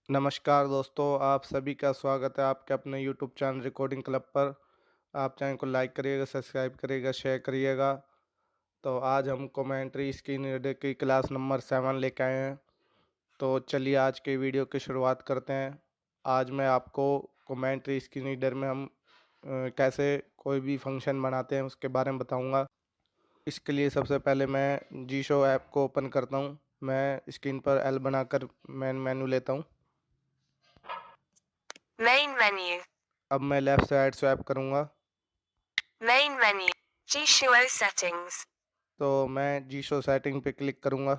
नमस्कार दोस्तों, आप सभी का स्वागत है आपके अपने यूट्यूब चैनल रिकॉर्डिंग क्लब पर। आप चैनल को लाइक करिएगा, सब्सक्राइब करिएगा, शेयर करिएगा। तो आज हम कमेंट्री स्क्रीन रीडर की क्लास नंबर 7 लेके आए हैं। तो चलिए आज के वीडियो की शुरुआत करते हैं। आज मैं आपको कमेंट्री स्क्रीन रीडर में हम कैसे कोई भी फंक्शन बनाते हैं उसके बारे में बताऊंगा। इसके लिए सबसे पहले मैं जी शो ऐप को ओपन करता हूं। मैं स्क्रीन पर एल बनाकर मेन मेनू लेता हूं। Main menu. अब मैं लेफ़्ट साइड स्वैप करूंगा। Main menu. G-Shuo settings. तो मैं जी शो सेटिंग पे क्लिक करूंगा।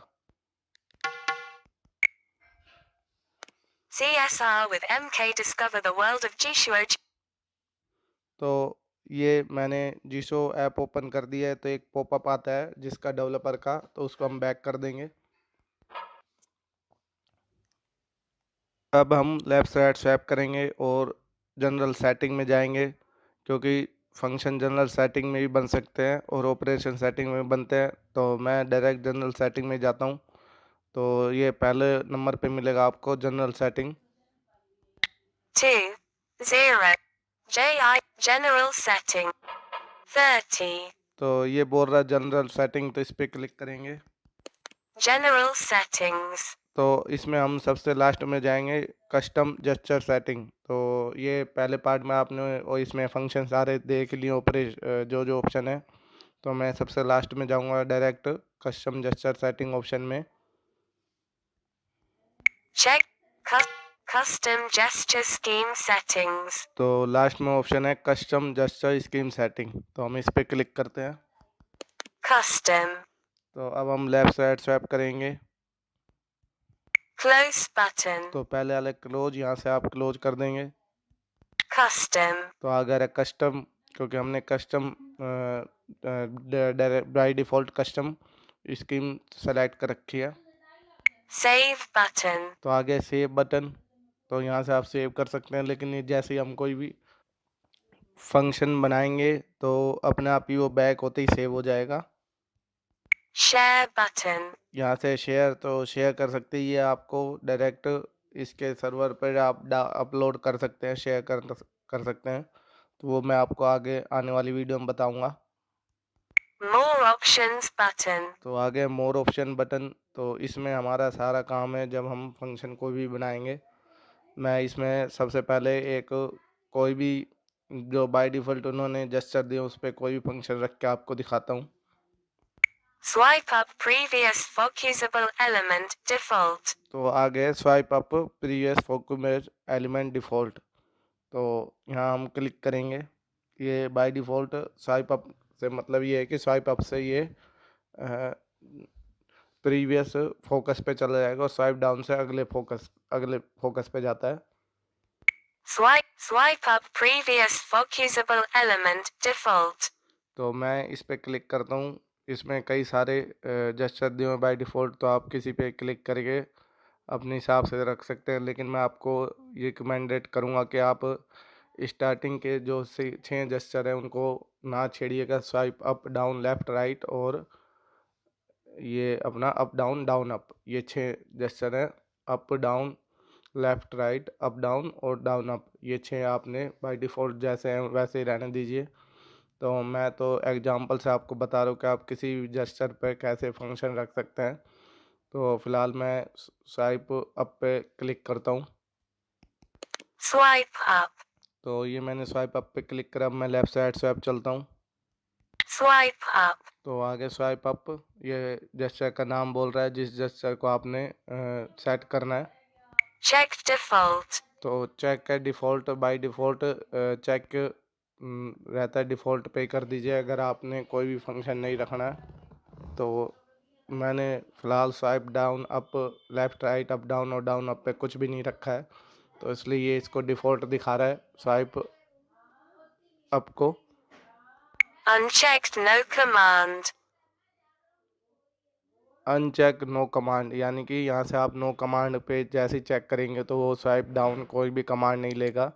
CSR with MK discover the world of G-Shuo. तो ये मैंने जी शो ऐप ओपन कर दिया है, तो एक पॉपअप आता है जिसका डेवलपर का, तो उसको हम बैक कर देंगे। अब हम लेफ़्ट साइड स्वैप करेंगे और जनरल सेटिंग में जाएंगे, क्योंकि फंक्शन जनरल सेटिंग में भी बन सकते हैं और ऑपरेशन सेटिंग में भी बनते हैं। तो मैं डायरेक्ट जनरल सेटिंग में जाता हूँ। तो ये पहले नंबर पे मिलेगा आपको general setting. 2. 0. JI. General setting. 30. तो ये बोल रहा है जनरल सेटिंग, तो इस पर क्लिक करेंगे। General settings. तो इसमें हम सबसे लास्ट में जाएंगे कस्टम जेस्चर सेटिंग। तो ये पहले पार्ट में आपने और इसमें फंक्शन सारे देख लिए, जो जो ऑप्शन है। तो मैं सबसे लास्ट में जाऊंगा direct custom gesture setting option में। Check. Custom gesture scheme settings. तो लास्ट में ऑप्शन है कस्टम जेस्चर स्कीम सेटिंग, तो हम इस पर क्लिक करते हैं। Custom. तो अब हम लेफ़्ट साइड स्वैप करेंगे। Close button. तो पहले वाले क्लोज, यहाँ से आप क्लोज कर देंगे। Custom. तो अगर है कस्टम, क्योंकि हमने custom by default custom scheme select कर रखी है। Save button. तो आगे सेव बटन, तो यहाँ से आप सेव कर सकते हैं, लेकिन ये जैसे ही हम कोई भी फंक्शन बनाएंगे तो अपने आप ही वो बैक होते ही सेव हो जाएगा। Share button. यहाँ से शेयर, तो शेयर कर सकते हैं, ये आपको डायरेक्ट इसके सर्वर पर आप अपलोड कर सकते हैं, शेयर कर सकते हैं। तो वो मैं आपको आगे आने वाली वीडियो में बताऊँगा। More options button. तो आगे मोर ऑप्शन बटन, तो इसमें हमारा सारा काम है जब हम फंक्शन को भी बनाएंगे। मैं इसमें सबसे पहले एक कोई भी जो बाय डिफ़ॉल्ट उन्होंने जेस्चर दिए उस पे कोई भी फंक्शन रख के आपको दिखाता हूँ। Swipe up previous focusable element default. तो आगे swipe up previous focus element default, तो यहाँ हम क्लिक करेंगे। ये बाय डिफ़ॉल्ट स्वाइप अप से मतलब ये है कि स्वाइप अप से ये प्रीवियस फोकस पे चला जाएगा और स्वाइप डाउन से अगले फोकस पे जाता है। Swipe up previous focusable element default. तो मैं इस पे क्लिक करता हूँ। इसमें कई सारे जेस्चर दिए हुए बाय डिफ़ॉल्ट, तो आप किसी पे क्लिक करके अपने हिसाब से रख सकते हैं, लेकिन मैं आपको ये रिकमेंडेड करूँगा कि आप स्टार्टिंग के जो 6 जेस्चर हैं उनको ना छेड़िएगा। Swipe up, down, left, right और ये अपना अप डाउन डाउन अप, ये 6 जेस्चर हैं। Up down, left right, up down और डाउन अप, ये 6 आपने बाय डिफ़ॉल्ट जैसे हैं वैसे ही रहने दीजिए। तो मैं तो एग्जांपल से आपको बता रहा हूँ कि आप किसी भी जेस्चर पे कैसे फंक्शन रख सकते हैं। तो फ़िलहाल मैं स्वाइप अप पे क्लिक करता हूँ। Swipe up. तो ये मैंने स्वाइप अप पे क्लिक करा। अब मैं लेफ़्ट साइड स्वैप चलता हूँ। Swipe up. तो आगे स्वाइप अप, ये जेस्चर का नाम बोल रहा है जिस जेस्चर को आपने सेट करना है। Check default. तो चेक है डिफ़ॉल्ट, बाय डिफ़ॉल्ट चेक रहता है, डिफ़ॉल्ट पे कर दीजिए अगर आपने कोई भी फंक्शन नहीं रखना है। तो मैंने फ़िलहाल swipe down up, left right, up down और डाउन अप पे कुछ भी नहीं रखा है, तो इसलिए ये इसको डिफ़ॉल्ट दिखा रहा है स्वाइप अप को। Unchecked no command. Uncheck no command, यानी कि यहाँ से आप नो कमांड पे जैसे ही चेक करेंगे तो वो स्वाइप डाउन कोई भी कमांड नहीं लेगा।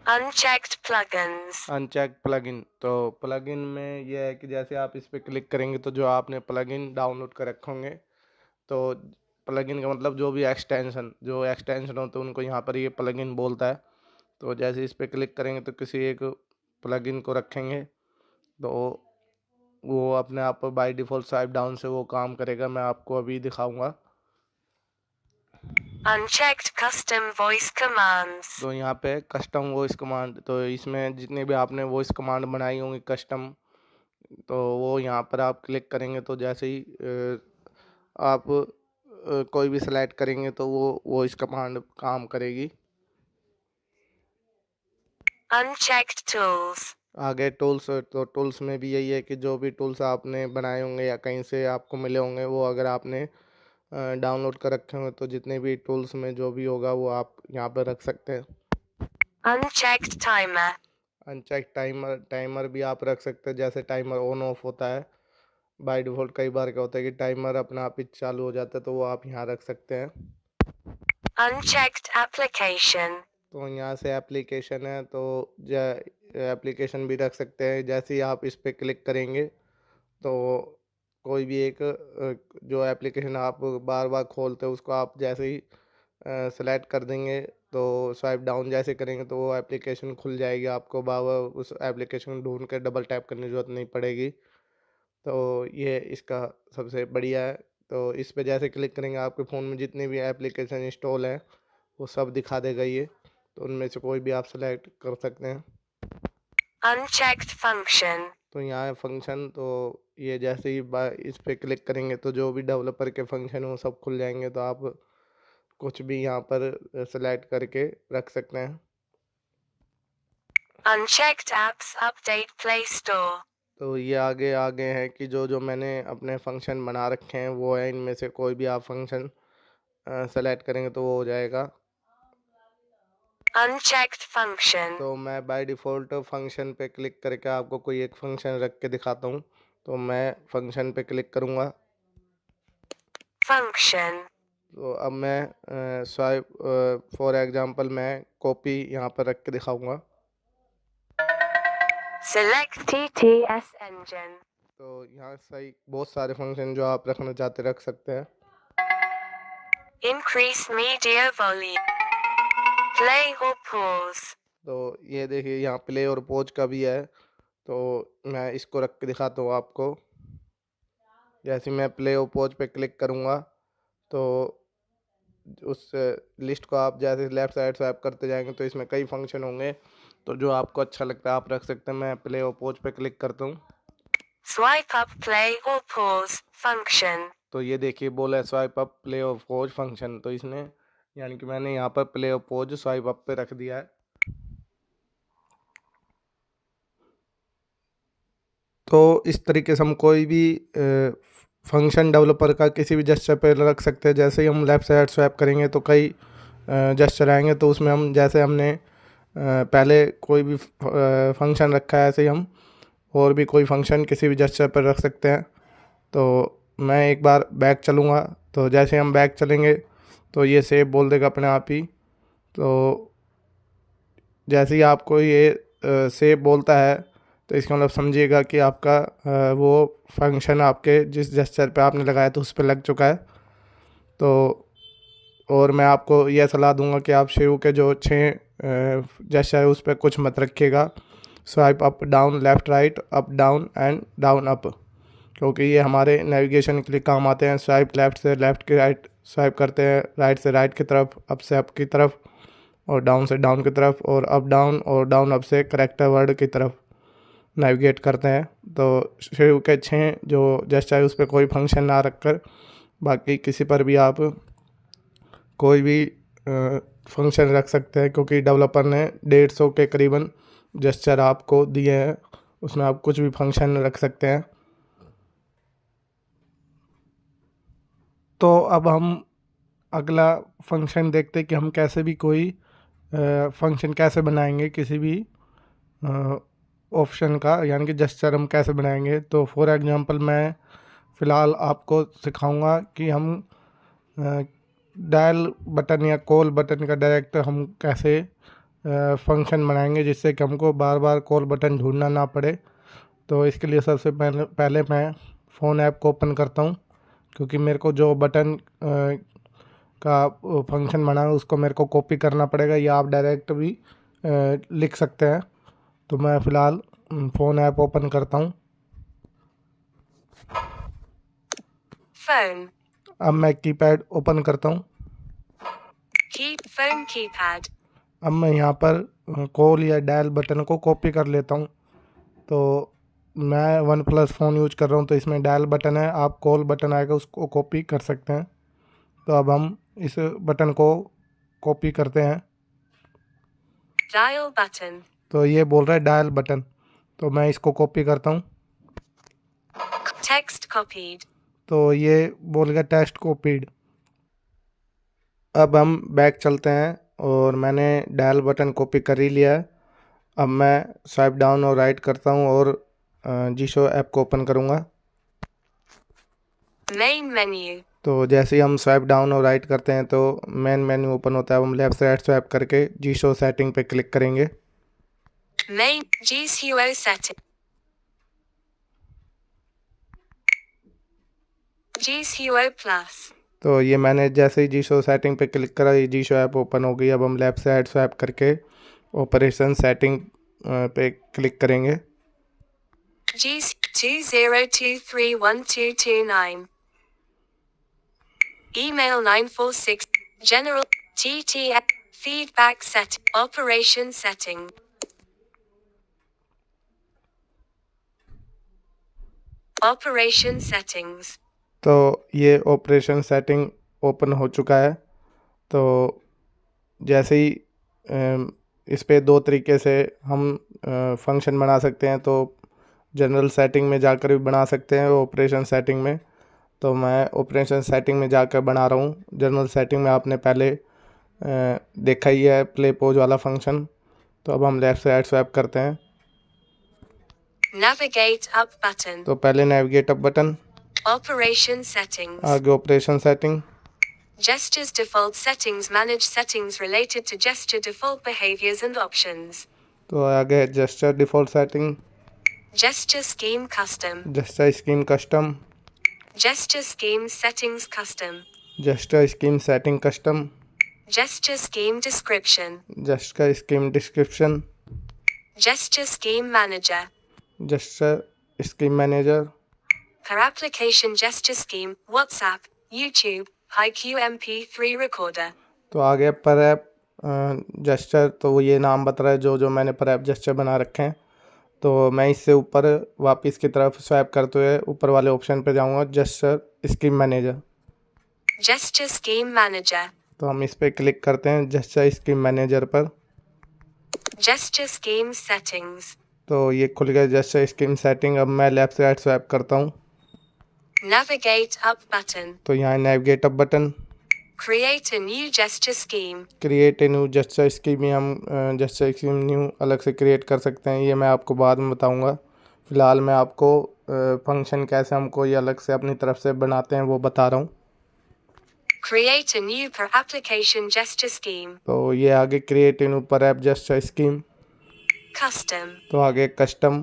Unchecked plugins. अनचेक प्लगइन, तो प्लगइन में ये है कि जैसे आप इस पर क्लिक करेंगे तो जो आपने प्लगइन डाउनलोड कर रखे होंगे, तो प्लगइन का मतलब जो भी एक्सटेंशन होते हैं उनको यहाँ पर ये प्लगइन बोलता है। तो जैसे इस पर क्लिक करेंगे तो किसी एक प्लगइन को रखेंगे तो वो अपने आप बाय डिफ़ॉल्ट स्वाइप डाउन से वो काम करेगा। मैं आपको अभी दिखाऊंगा। Unchecked custom voice commands. तो यहाँ पे कस्टम वॉइस कमांड, तो इसमें जितने भी आपने वॉइस कमांड बनाई होंगी कस्टम, तो वो यहाँ पर आप क्लिक करेंगे तो जैसे ही आप कोई भी सेलेक्ट करेंगे तो वो वॉइस कमांड काम करेगी। Unchecked tools. आगे टूल्स, तो टूल्स में भी यही है कि जो भी टूल्स आपने बनाए होंगे या कहीं से आपको मिले होंगे वो अगर आपने डाउनलोड कर रखे होंगे तो जितने भी टूल्स में जो भी होगा वो आप यहाँ पर रख सकते हैं। Unchecked timer. अनचेक टाइमर भी आप रख सकते हैं। जैसे टाइमर ऑन ऑफ होता है बाय डिफ़ॉल्ट, कई बार क्या होता है कि टाइमर अपने आप ही चालू हो जाता है, तो वो आप यहाँ रख सकते हैं। Unchecked application. तो यहाँ से एप्लीकेशन है तो एप्लीकेशन भी रख सकते हैं। जैसे ही आप इस पर क्लिक करेंगे तो कोई भी एक जो एप्लीकेशन आप बार बार खोलते हो उसको आप जैसे ही सेलेक्ट कर देंगे तो स्वाइप डाउन जैसे करेंगे तो वो एप्लीकेशन खुल जाएगी। आपको बार बार उस एप्लीकेशन ढूंढ कर डबल टैप करने की ज़रूरत नहीं पड़ेगी। तो ये इसका सबसे बढ़िया है। तो इस पे जैसे क्लिक करेंगे आपके फ़ोन में जितनी भी एप्लीकेशन इंस्टॉल हैं वो सब दिखा देगा ये। तो उनमें से कोई भी आप सेलेक्ट कर सकते हैं। Unchecked function. तो यहाँ है फंक्शन, तो ये जैसे ही इस पे क्लिक करेंगे तो जो भी डेवलपर के फंक्शन वो सब खुल जाएंगे। तो आप कुछ भी यहाँ पर सेलेक्ट करके रख सकते हैं। Unchecked apps update Play Store. तो ये आगे आगे है कि जो जो मैंने अपने फंक्शन बना रखे हैं वो है, इनमें से कोई भी आप फंक्शन सेलेक्ट करेंगे तो वो हो जाएगा। Unchecked function. तो मैं बाय डिफ़ॉल्ट फंक्शन पे क्लिक करके आपको कोई एक फंक्शन रख के दिखाता हूँ। तो मैं फंक्शन पे क्लिक करूँगा Function. तो अब मैं फॉर एग्ज़ाम्पल मैं कॉपी यहाँ पर रख के दिखाऊँगा। Select TTS engine. तो यहाँ सही बहुत सारे फंक्शन जो आप रखना चाहते रख सकते हैं। Increase media volume. Play or pause. तो ये देखिए यहाँ प्ले और पॉज का भी है। तो मैं इसको रख के दिखाता हूँ आपको। जैसे मैं प्ले और पॉज पे क्लिक करूँगा तो उस लिस्ट को आप जैसे लेफ़्ट साइड स्वैप करते जाएंगे तो इसमें कई फंक्शन होंगे। तो जो आपको अच्छा लगता है आप रख सकते हैं। मैं प्ले और पॉज पे क्लिक करता हूँ। Swipe up, play or pause function. तो ये देखिए बोला है स्वाइप अप प्ले और पॉज फंक्शन। तो इसने यानी कि मैंने यहाँ पर प्ले और पॉज स्वाइप अप पे रख दिया है। तो इस तरीके से हम कोई भी फंक्शन डेवलपर का किसी भी जेस्चर पे रख सकते हैं। जैसे ही हम लेफ़्ट साइड स्वैप करेंगे तो कई जेस्चर आएंगे। तो उसमें हम जैसे हमने पहले कोई भी फंक्शन रखा है ऐसे ही हम और भी कोई फंक्शन किसी भी जेस्चर पर रख सकते हैं। तो मैं एक बार बैक चलूँगा तो जैसे हम बैक चलेंगे तो ये सेव बोल देगा अपने आप ही। तो जैसे ही आपको ये सेव बोलता है तो इसका मतलब समझिएगा कि आपका वो फंक्शन आपके जिस जेस्चर पे आपने लगाया तो उस पर लग चुका है। तो और मैं आपको यह सलाह दूंगा कि आप शुरू के जो 6 जेस्चर है उस पर कुछ मत रखिएगा। Swipe up down, left right, up down and down up, क्योंकि ये हमारे नेविगेशन के लिए काम आते हैं। स्वाइप लेफ़्ट से लेफ़्ट की राइट स्वाइप करते हैं, राइट से राइट की तरफ, अप से अप की तरफ और डाउन से डाउन की तरफ, और अप डाउन और डाउन अप से करेक्टर वर्ड की तरफ नेविगेट करते हैं। तो शुरू के 6 जो जेस्चर है उस पर कोई फंक्शन ना रखकर बाकी किसी पर भी आप कोई भी फंक्शन रख सकते हैं, क्योंकि डेवलपर ने 150 के करीबन जेस्चर आपको दिए हैं, उसमें आप कुछ भी फंक्शन रख सकते हैं। तो अब हम अगला फंक्शन देखते हैं कि हम कैसे भी कोई फंक्शन कैसे बनाएंगे किसी भी ऑप्शन का, यानी कि जेस्चर हम कैसे बनाएंगे। तो फॉर एग्जांपल मैं फ़िलहाल आपको सिखाऊंगा कि हम डायल बटन या कॉल बटन का डायरेक्ट हम कैसे फंक्शन बनाएंगे जिससे कि हमको बार बार कॉल बटन ढूंढना ना पड़े। तो इसके लिए सबसे पहले मैं फ़ोन ऐप को ओपन करता हूँ, क्योंकि मेरे को जो बटन का फंक्शन बना है उसको मेरे को कॉपी करना पड़ेगा, या आप डायरेक्ट भी लिख सकते हैं। तो मैं फ़िलहाल फ़ोन ऐप ओपन करता हूँ। Phone. अब मैं कीपैड ओपन करता हूँ। Phone keypad. अब मैं यहाँ पर कॉल या डायल बटन को कॉपी कर लेता हूँ। तो मैं वन प्लस फ़ोन यूज कर रहा हूँ, तो इसमें डायल बटन है, आप कॉल बटन आएगा उसको कॉपी कर सकते हैं। तो अब हम इस बटन को कॉपी करते हैं। Dial button. तो ये बोल रहा है डायल बटन, तो मैं इसको कॉपी करता हूँ। Text copied. तो ये बोल गया टेक्स्ट कॉपीड। अब हम बैक चलते हैं और मैंने डायल बटन कॉपी कर ही लिया है। अब मैं स्वाइप डाउन और राइट करता हूँ और जीशो ऐप को ओपन करूँगा। Main menu. तो जैसे ही हम स्वाइप डाउन और राइट करते हैं तो मेन मेन्यू ओपन होता है। अब हम लेफ्ट से राइट स्वाइप करके जीशो सेटिंग पे क्लिक करेंगे। Main GCO setting. GCO plus. तो ये मैंने जैसे ही जीशो सेटिंग पे क्लिक करा, ये जीशो ऐप ओपन हो गई। अब हम लेफ्ट से राइट स्वाइप करके ऑपरेशन सेटिंग पे क्लिक करेंगे। G20231229. Email 946. General TTF. Feedback set. Operation setting. Operation settings. तो ये ऑपरेशन सेटिंग ओपन हो चुका है। तो जैसे ही इस पे दो तरीके से हम फंक्शन बना सकते हैं। तो जनरल सेटिंग में जाकर भी बना सकते हैं, ऑपरेशन सेटिंग में। तो मैं ऑपरेशन सेटिंग में जाकर बना रहा हूँ। जनरल सेटिंग में आपने पहले देखा ही है प्ले पॉज वाला फंक्शन। तो अब हम लेफ़्ट से राइट स्वैप करते हैं। Navigate up button. तो पहले navigate up button, Operation settings. आगे operation setting, Gestures default settings. Manage settings related to gesture default behaviors and options. तो आगे है gesture default setting, Gesture scheme custom. Gesture scheme custom, Gesture scheme settings custom. Gesture scheme setting custom, Gesture scheme description. Gesture scheme description, Gesture scheme manager. Gesture scheme manager. Per application gesture scheme. WhatsApp, YouTube, HiQ MP3 recorder. तो आगे पर app gesture, तो वो ये नाम बता रहा है जो जो मैंने पर ऐप जेस्चर बना रखे हैं। तो मैं इससे ऊपर वापस की तरफ स्वैप करते हुए ऊपर वाले ऑप्शन पे जाऊंगा, gesture scheme manager. Gesture scheme manager. तो हम इस पे क्लिक करते हैं जेस्चर स्कीम मैनेजर पर। Gesture scheme settings. तो ये खुल गया जेस्चर स्कीम सेटिंग। अब मैं लेफ्ट से राइट स्वैप करता हूँ। Navigate up button. तो यहाँ navigate up button, Create a new gesture scheme. Create a new gesture scheme, हम जेस्चर स्कीम न्यू अलग से क्रिएट कर सकते हैं। ये मैं आपको बाद में बताऊंगा। फ़िलहाल मैं आपको फंक्शन कैसे हमको ये अलग से अपनी तरफ से बनाते हैं वो बता रहा हूँ। Create a new per application gesture scheme. तो ये आगे क्रिएट ए न्यू पर ऐप जेस्चर स्कीम, Custom. तो आगे कस्टम।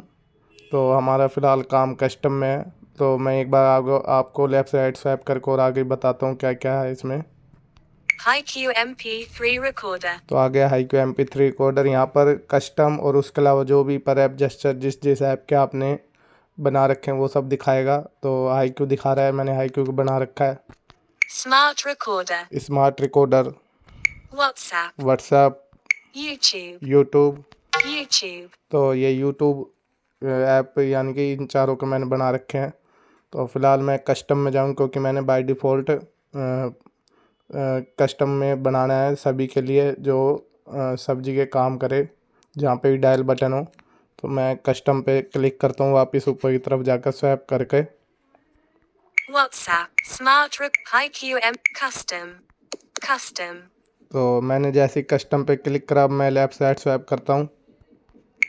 तो हमारा फ़िलहाल काम कस्टम में है। तो मैं एक बार आपको लेफ़्ट से राइट स्वैप करके और आगे बताता हूँ क्या क्या है इसमें। HiQ MP3 recorder. तो आ गया HiQ MP3 रिकॉर्डर। यहाँ पर कस्टम और उसके अलावा जो भी पर ऐप जेस्चर जिस जिस ऐप के आपने बना रखे हैं वो सब दिखाएगा। तो HiQ दिखा रहा है, मैंने HiQ को बना रखा है। Smart recorder. Smart recorder, WhatsApp. WhatsApp, YouTube. YouTube. YouTube. तो ये यूट्यूब ऐप यानी कि इन चारों को मैंने बना रखे हैं। तो फ़िलहाल मैं कस्टम में जाऊँ क्योंकि मैंने बाय डिफ़ॉल्ट कस्टम में बनाना है सभी के लिए जो सब्जी के काम करे, जहाँ पे भी डायल बटन हो। तो मैं कस्टम पे क्लिक करता हूँ, वापस ऊपर की तरफ जाकर स्वैप करके। WhatsApp. HiQ custom. Custom. तो मैंने जैसे ही कस्टम पे क्लिक करा, अब मैं लेफ्ट साइड स्वैप करता हूँ।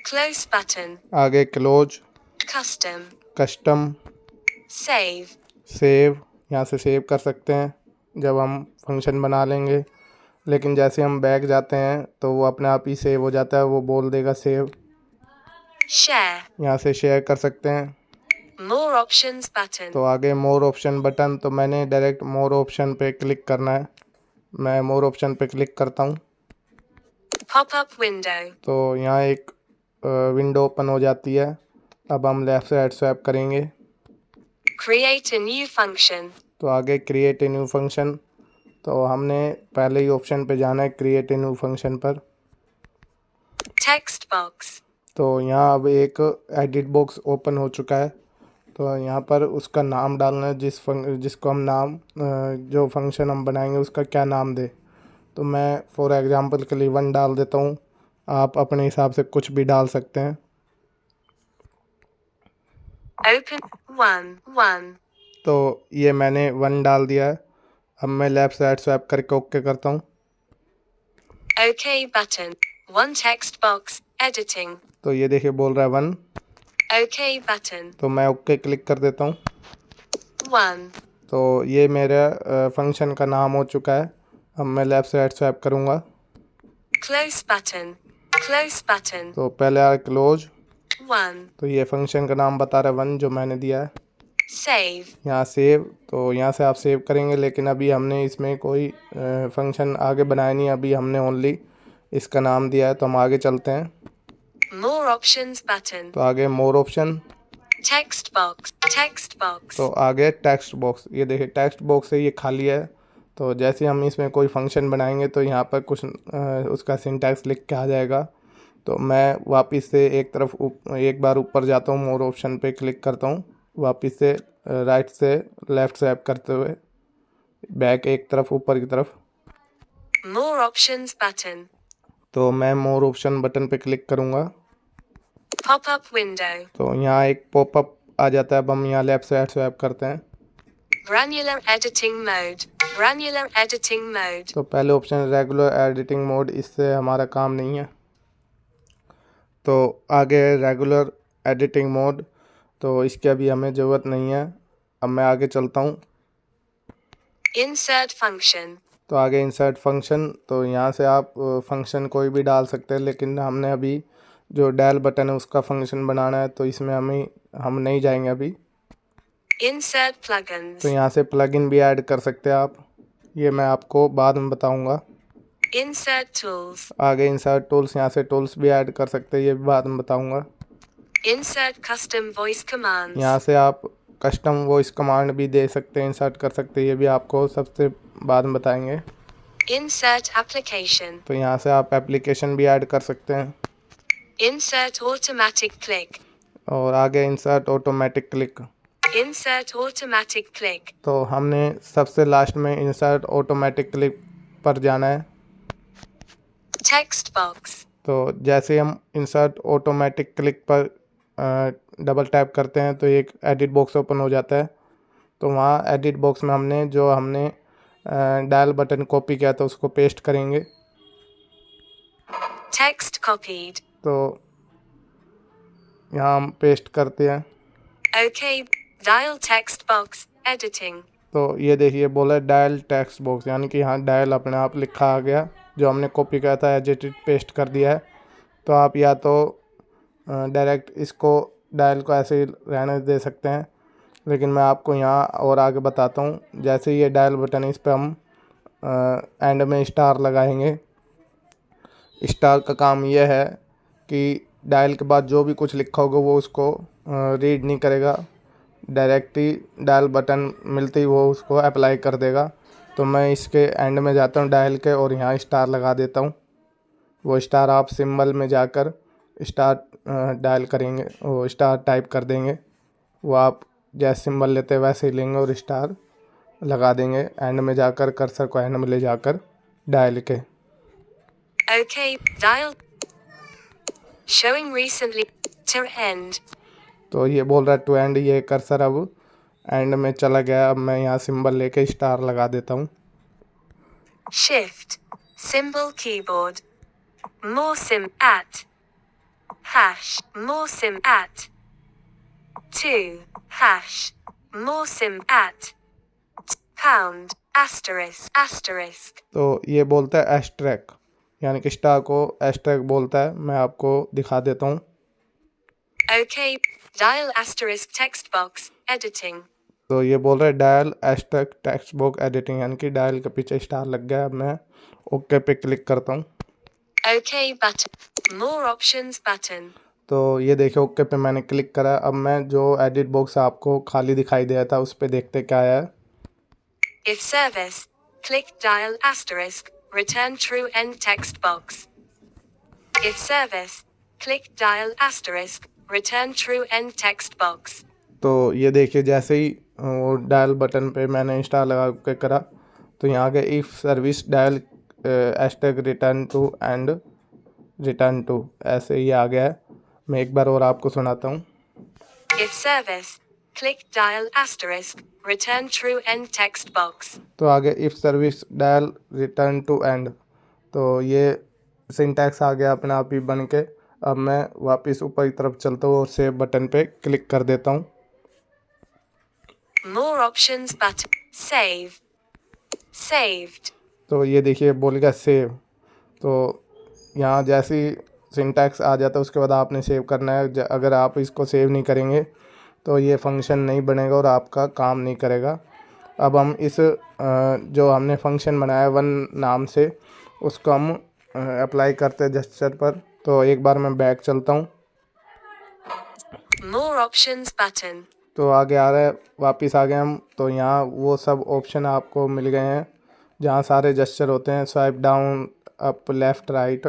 Close button. आगे close, Custom. Custom, Save. Save, यहाँ से सेव कर सकते हैं जब हम फंक्शन बना लेंगे। लेकिन जैसे हम बैक जाते हैं तो वो अपने आप ही सेव हो जाता है, वो बोल देगा सेव। Share. यहाँ से शेयर कर सकते हैं। More options button. तो आगे मोर ऑप्शन बटन, तो मैंने डायरेक्ट मोर ऑप्शन पे क्लिक करना है। मैं मोर ऑप्शन पे क्लिक करता हूँ Pop-up window. तो यहाँ एक विंडो ओपन हो जाती है। अब हम लेफ़्ट साइड स्वैप करेंगे Create a new function. तो आगे क्रिएट ए न्यू फंक्शन, तो हमने पहले ही ऑप्शन पे जाना है क्रिएट ए न्यू फंक्शन पर। Text box. तो यहाँ अब एक एडिट बॉक्स ओपन हो चुका है, तो यहाँ पर उसका नाम डालना है जिसको हम नाम जो फंक्शन हम बनाएंगे उसका क्या नाम दे। तो मैं फॉर एग्जांपल के लिए 1 डाल देता हूँ, आप अपने हिसाब से कुछ भी डाल सकते हैं। Open 1 तो ये मैंने 1 डाल दिया है। अब मैं लेफ़्ट साइड स्वैप करके ओके करता हूँ। OK button. 1 text box. Editing. तो ये देखिए बोल रहा है 1, OK button. तो मैं ओके क्लिक कर देता हूँ। 1 तो ये मेरा फंक्शन का नाम हो चुका है। अब मैं लेफ़्ट साइड स्वैप करूँगा Close button. Close button. तो पहले आ क्लोज, 1 तो ये फंक्शन का नाम बता रहा है 1 जो मैंने दिया है। Save. यहाँ सेव, तो यहाँ से आप सेव करेंगे, लेकिन अभी हमने इसमें कोई फंक्शन आगे बनाया नहीं, अभी हमने ओनली इसका नाम दिया है। तो हम आगे चलते हैं। More options button. तो आगे मोर option, Text box. Text box. तो आगे टेक्स्ट बॉक्स, ये देखिए टेक्स्ट बॉक्स है ये खाली है। तो जैसे हम इसमें कोई फंक्शन बनाएंगे तो यहाँ पर कुछ उसका सिंटैक्स लिख के आ जाएगा। तो मैं वापस से एक बार ऊपर जाता हूँ, मोर ऑप्शन पे क्लिक करता हूँ, वापस से राइट से लेफ़्ट स्वैप करते हुए बैक एक तरफ ऊपर की तरफ। More options button. तो मैं मोर ऑप्शन बटन पे क्लिक करूँगा Pop-up window. तो यहाँ एक पॉपअप आ जाता है। अब हम यहाँ लेफ़्ट साइड स्वैप करते हैं। Granular editing mode. Granular editing mode. तो पहले ऑप्शन रेगुलर एडिटिंग मोड, इससे हमारा काम नहीं है। तो आगे है रेगुलर एडिटिंग मोड, तो इसकी अभी हमें ज़रूरत नहीं है। अब मैं आगे चलता हूँ। Insert function. तो आगे इंसर्ट फंक्शन, तो यहाँ से आप फंक्शन कोई भी डाल सकते हैं, लेकिन हमने अभी जो डायल बटन है उसका फंक्शन बनाना है, तो इसमें हम नहीं जाएंगे अभी। Insert plugins. तो यहाँ से प्लगइन भी ऐड कर सकते हैं आप, ये मैं आपको बाद में बताऊँगा। Insert tools. आगे इंसर्ट टूल्स, यहाँ से टूल्स भी ऐड कर सकते हैं, ये भी बाद में बताऊँगा। Insert custom voice commands. यहाँ से आप कस्टम वॉइस कमांड भी दे सकते हैं, इंसर्ट कर सकते हैं, ये भी आपको सबसे बाद में बताएंगे। Insert application. तो यहाँ से आप एप्लीकेशन भी ऐड कर सकते हैं। Insert automatic click. और आगे insert automatic click, Insert automatic click. तो हमने सबसे लास्ट में इंसर्ट ऑटोमेटिक क्लिक पर जाना है। Text box. तो जैसे हम इंसर्ट ऑटोमेटिक क्लिक पर डबल टैप करते हैं तो एक एडिट बॉक्स ओपन हो जाता है। तो वहाँ एडिट बॉक्स में हमने डायल बटन कॉपी किया था उसको पेस्ट करेंगे। Text copied. तो यहाँ हम पेस्ट करते हैं। OK. Dial text box. Editing. तो ये देखिए बोला डायल टेक्स्ट बॉक्स, यानी कि यहाँ डायल अपने आप लिखा आ गया, जो हमने कॉपी किया था एज इट इज पेस्ट कर दिया है। तो आप या तो डायरेक्ट इसको डायल को ऐसे ही रहने दे सकते हैं, लेकिन मैं आपको यहाँ और आगे बताता हूँ। जैसे ये डायल बटन है, इस पर हम एंड में स्टार लगाएंगे। स्टार का काम यह है कि डायल के बाद जो भी कुछ लिखा होगा वो उसको रीड नहीं करेगा, डायरेक्ट ही डायल बटन मिलते ही वो उसको अप्लाई कर देगा। तो मैं इसके एंड में जाता हूँ डायल के और यहाँ स्टार लगा देता हूँ। वो स्टार आप सिंबल में जाकर स्टार डायल करेंगे, वो स्टार टाइप कर देंगे, वो आप जैसे सिंबल लेते हैं वैसे ही लेंगे और स्टार लगा देंगे एंड में जाकर, कर्सर को एंड में ले जाकर डायल के। OK. Dial. Showing recently. To end. तो ये बोल रहा है टू एंड, ये कर्सर अब एंड में चला गया। अब मैं यहाँ सिंबल लेके स्टार लगा देता हूँ। Shift. Symbol keyboard. More sim at. Hash. More sim at. 2. Hash. More sim at. Pound. Asterisk. Asterisk. तो ये बोलता है एस्ट्रैक, यानी कि स्टार को एस्ट्रैक बोलता है। मैं आपको दिखा देता हूँ। OK. Dial asterisk text box. Editing. तो ये बोल रहा है dial hashtag text box editing, यानी कि डायल के पीछे स्टार लग गया। अब मैं ओके पे क्लिक करता हूँ। Okay button. More options button. तो ये देखिए ओके पे मैंने क्लिक करा। अब मैं जो एडिट बॉक्स आपको खाली दिखाई दिया था उस पे देखते क्या आया है। If service, click dial asterisk, return true end text box. If service, click dial asterisk, return true end text box. तो ये देखिए जैसे ही वो डायल बटन पे मैंने स्टार लगा के करा तो यहाँ आगे if service dial hashtag return to end return to, ऐसे ही आ गया है। मैं एक बार और आपको सुनाता हूँ। If service, click dial asterisk, return true end text box. तो आगे if service dial return to end, तो ये सिंटैक्स आ गया अपने आप ही बन के। अब मैं वापस ऊपर की तरफ चलता हूँ और सेव बटन पे क्लिक कर देता हूँ। More options button. Save. Saved. तो ये देखिए बोल गया सेव। तो यहाँ जैसी सिंटैक्स आ जाता है उसके बाद आपने सेव करना है। अगर आप इसको सेव नहीं करेंगे तो ये फंक्शन नहीं बनेगा और आपका काम नहीं करेगा। अब हम इस जो हमने फंक्शन बनाया वन नाम से उसको हम अप्लाई करते हैं जेस्चर पर। तो एक बार मैं बैक चलता हूँ। More options button. तो आगे आ रहा है, वापस आ गए हम। तो यहाँ वो सब ऑप्शन आपको मिल गए हैं जहाँ सारे जेस्चर होते हैं, swipe down, up, left, right.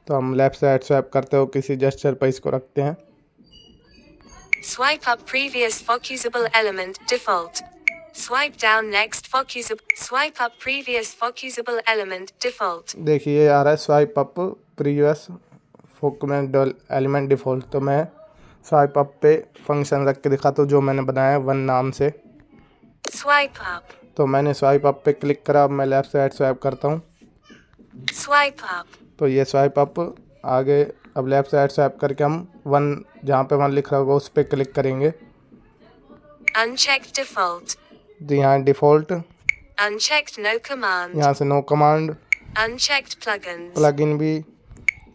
तो हम लेफ़्ट साइड स्वाइप करते हो किसी जेस्चर पर इसको रखते हैं। Swipe up previous focusable element default. Swipe down next focusable. Swipe up previous focusable element default. देखिए आ रहा है स्वाइप अप प्रीवियस फोकमेंट एलिमेंट डिफ़ॉल्ट। तो मैं स्वाइप अप पे फंक्शन रख के दिखाता हूँ जो मैंने बनाया है वन नाम से। Swipe up. तो मैंने स्वाइप अप पे क्लिक करा। अब मैं लेफ़्ट साइड स्वाइप करता हूँ। Swipe up. तो ये स्वाइप अप आगे। अब लेफ़्ट साइड स्वाइप करके हम वन, जहाँ पे वन लिख रहा होगा उस पर क्लिक करेंगे। Unchecked default. तो यहाँ डिफ़ॉल्ट, Unchecked no command. यहाँ से no command, Unchecked plugins. Plugin भी,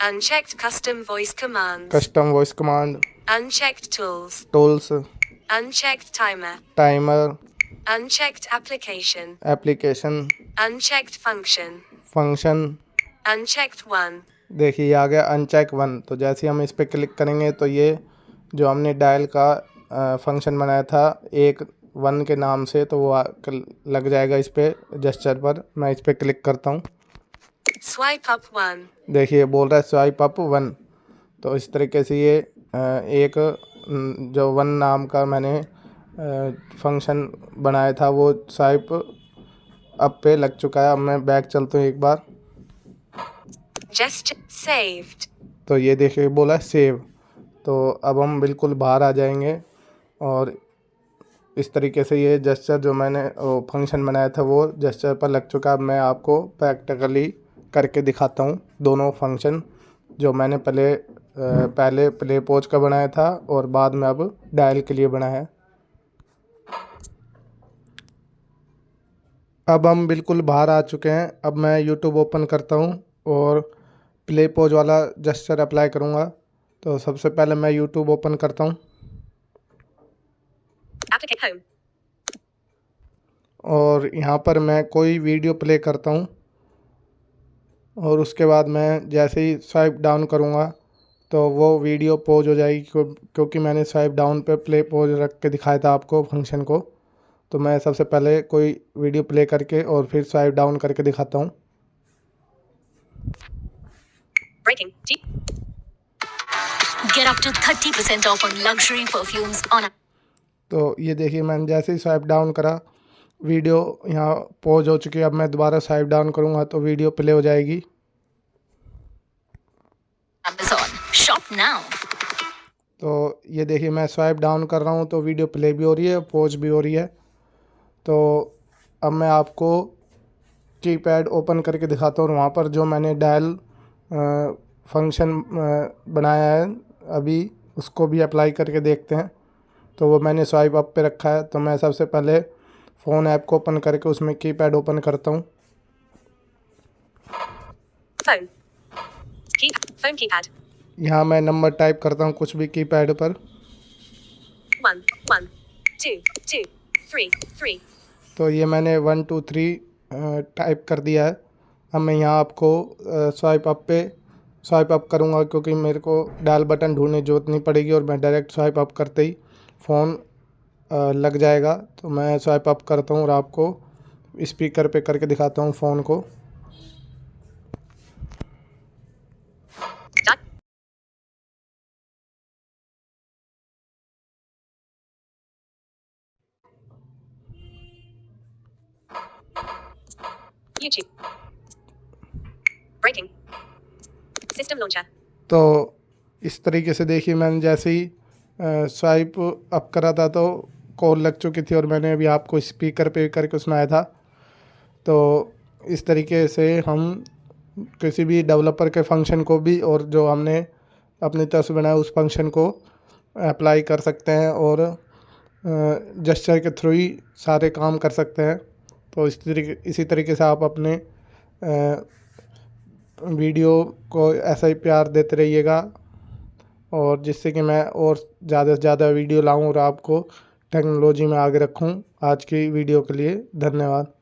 Unchecked custom voice commands. Custom voice command, Unchecked tools. Tools, Unchecked timer. Timer, Unchecked application. Application, Unchecked function. Function. Unchecked one. देखिए ये आ गया uncheck one. तो जैसे ही हम इस पर क्लिक करेंगे तो ये जो हमने डायल का फंक्शन बनाया था एक वन के नाम से, तो वो लग जाएगा इस पर जेस्चर पर। मैं इस पर क्लिक करता हूँ। Swipe up one. देखिए बोल रहा है स्वाइप अप वन। तो इस तरीके से ये एक जो वन नाम का मैंने फंक्शन बनाया था वो स्वाइप अप पे लग चुका है। अब मैं बैक चलता हूँ एक बार। Gesture saved. तो ये देखिए बोला सेव। तो अब हम बिल्कुल बाहर आ जाएंगे और इस तरीके से ये जेस्चर जो मैंने फंक्शन बनाया था वो जेस्चर पर लग चुका है। अब मैं आपको प्रैक्टिकली करके दिखाता हूँ दोनों फंक्शन जो मैंने पहले प्ले पॉज का बनाया था और बाद में अब डायल के लिए बनाया है। अब हम बिल्कुल बाहर आ चुके हैं। अब मैं यूट्यूब ओपन करता हूँ और प्ले पॉज वाला जेस्चर अप्लाई करूँगा। तो सबसे पहले मैं यूट्यूब ओपन करता हूँ Applicate home. और यहाँ पर मैं कोई वीडियो प्ले करता हूँ और उसके बाद मैं जैसे ही स्वाइप डाउन करूँगा तो वो वीडियो पॉज हो जाएगी क्योंकि मैंने स्वाइप डाउन पे प्ले पॉज रख के दिखाया था आपको फंक्शन को। तो मैं सबसे पहले कोई वीडियो प्ले करके और फिर स्वाइप डाउन करके दिखाता हूँ। Breaking. Get up to 30% off on luxury perfumes on. तो ये देखिए मैंने जैसे ही स्वाइप डाउन करा वीडियो यहाँ पॉज हो चुकी है। अब मैं दोबारा स्वाइप डाउन करूँगा तो वीडियो प्ले हो जाएगी। Amazon. Shop now. तो ये देखिए मैं स्वाइप डाउन कर रहा हूँ तो वीडियो प्ले भी हो रही है, पॉज भी हो रही है। तो अब मैं आपको कीपैड ओपन करके दिखाता हूँ और वहाँ पर जो मैंने डायल फंक्शन बनाया है अभी उसको भी अप्लाई करके देखते हैं। तो वो मैंने स्वाइप अप पे रखा है। तो मैं सबसे पहले फ़ोन ऐप को ओपन करके उसमें कीपैड ओपन करता हूँ। Phone keypad. यहाँ मैं नंबर टाइप करता हूँ कुछ भी कीपैड पर। 1 1 2 2 3, 3. तो ये मैंने 1 2 3 टाइप कर दिया है। अब मैं यहाँ आपको स्वाइप अप पे स्वाइप अप करूँगा, क्योंकि मेरे को डायल बटन ढूंढने की जरूरत नहीं पड़ेगी और मैं डायरेक्ट स्वाइप अप करते ही फ़ोन लग जाएगा। तो मैं स्वाइप अप करता हूँ और आपको स्पीकर पे करके दिखाता हूँ फ़ोन को। Done. YouTube. Breaking. System launcher. तो इस तरीके से देखिए, मैंने जैसे ही स्वाइप अप करा था तो कॉल लग चुकी थी और मैंने अभी आपको स्पीकर पे करके सुनाया था। तो इस तरीके से हम किसी भी डेवलपर के फंक्शन को भी और जो हमने अपनी तरफ से बनाया उस फंक्शन को अप्लाई कर सकते हैं और जेस्चर के थ्रू ही सारे काम कर सकते हैं। तो इसी तरीके से आप अपने वीडियो को ऐसा ही प्यार देते रहिएगा, और जिससे कि मैं और ज़्यादा से ज़्यादा वीडियो लाऊं और आपको टेक्नोलॉजी में आगे रखूं। आज की वीडियो के लिए धन्यवाद।